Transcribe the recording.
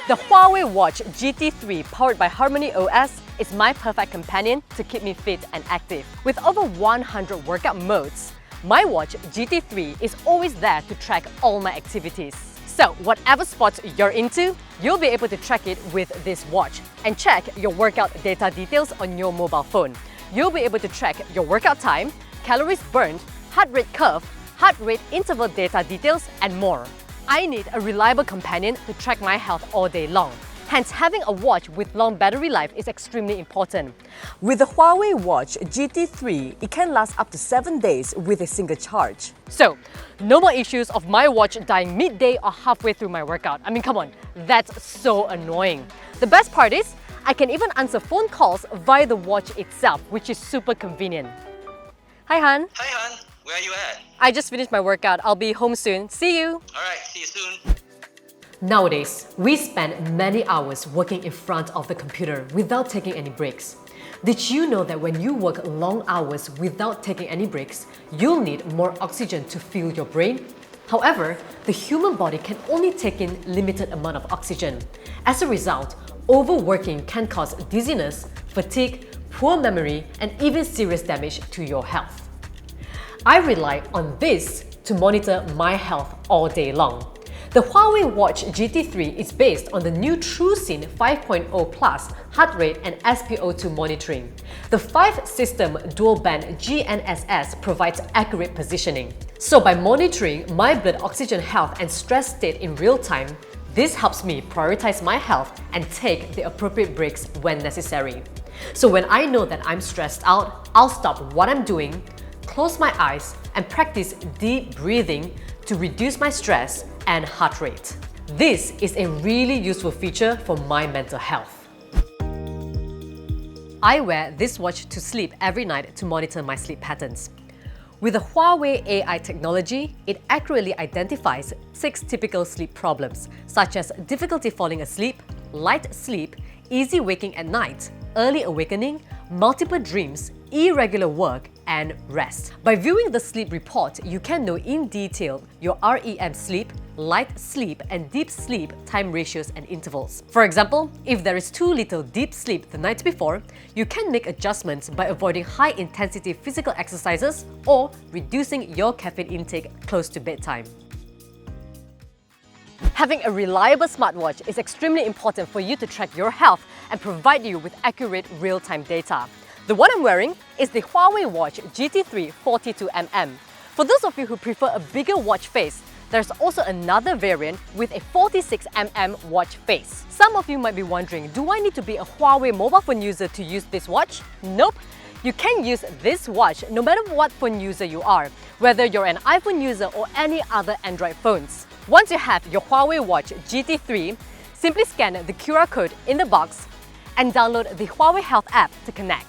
The Huawei Watch GT3 powered by Harmony OS is my perfect companion to keep me fit and active. With over 100 workout modes, my Watch GT3 is always there to track all my activities. So whatever sports you're into, you'll be able to track it with this watch and check your workout data details on your mobile phone. You'll be able to track your workout time, calories burned, heart rate curve, heart rate interval data details, and more. I need a reliable companion to track my health all day long. Hence, having a watch with long battery life is extremely important. With the Huawei Watch GT3, it can last up to 7 days with a single charge. So, no more issues of my watch dying midday or halfway through my workout. I mean, come on, that's so annoying. The best part is, I can even answer phone calls via the watch itself, which is super convenient. Hi Han. Hi Han, where are you at? I just finished my workout. I'll be home soon. See you. Alright, see you soon. Nowadays, we spend many hours working in front of the computer without taking any breaks. Did you know that when you work long hours without taking any breaks, you'll need more oxygen to fuel your brain? However, the human body can only take in limited amount of oxygen. As a result, overworking can cause dizziness, fatigue, poor memory, and even serious damage to your health. I rely on this to monitor my health all day long. The Huawei Watch GT3 is based on the new TrueSync 5.0 Plus heart rate and SpO2 monitoring. The 5-system dual-band GNSS provides accurate positioning. So by monitoring my blood oxygen health and stress state in real time, this helps me prioritize my health and take the appropriate breaks when necessary. So when I know that I'm stressed out, I'll stop what I'm doing, close my eyes, and practice deep breathing to reduce my stress and heart rate. This is a really useful feature for my mental health. I wear this watch to sleep every night to monitor my sleep patterns. With the Huawei AI technology, it accurately identifies 6 typical sleep problems, such as difficulty falling asleep, light sleep, easy waking at night, early awakening, multiple dreams, irregular work, and rest. By viewing the sleep report, you can know in detail your REM sleep, light sleep, and deep sleep time ratios and intervals. For example, if there is too little deep sleep the night before, you can make adjustments by avoiding high-intensity physical exercises or reducing your caffeine intake close to bedtime. Having a reliable smartwatch is extremely important for you to track your health and provide you with accurate real-time data. The one I'm wearing is the Huawei Watch GT3 42mm. For those of you who prefer a bigger watch face, there's also another variant with a 46mm watch face. Some of you might be wondering, do I need to be a Huawei mobile phone user to use this watch? Nope. You can use this watch no matter what phone user you are, whether you're an iPhone user or any other Android phones. Once you have your Huawei Watch GT3, simply scan the QR code in the box and download the Huawei Health app to connect.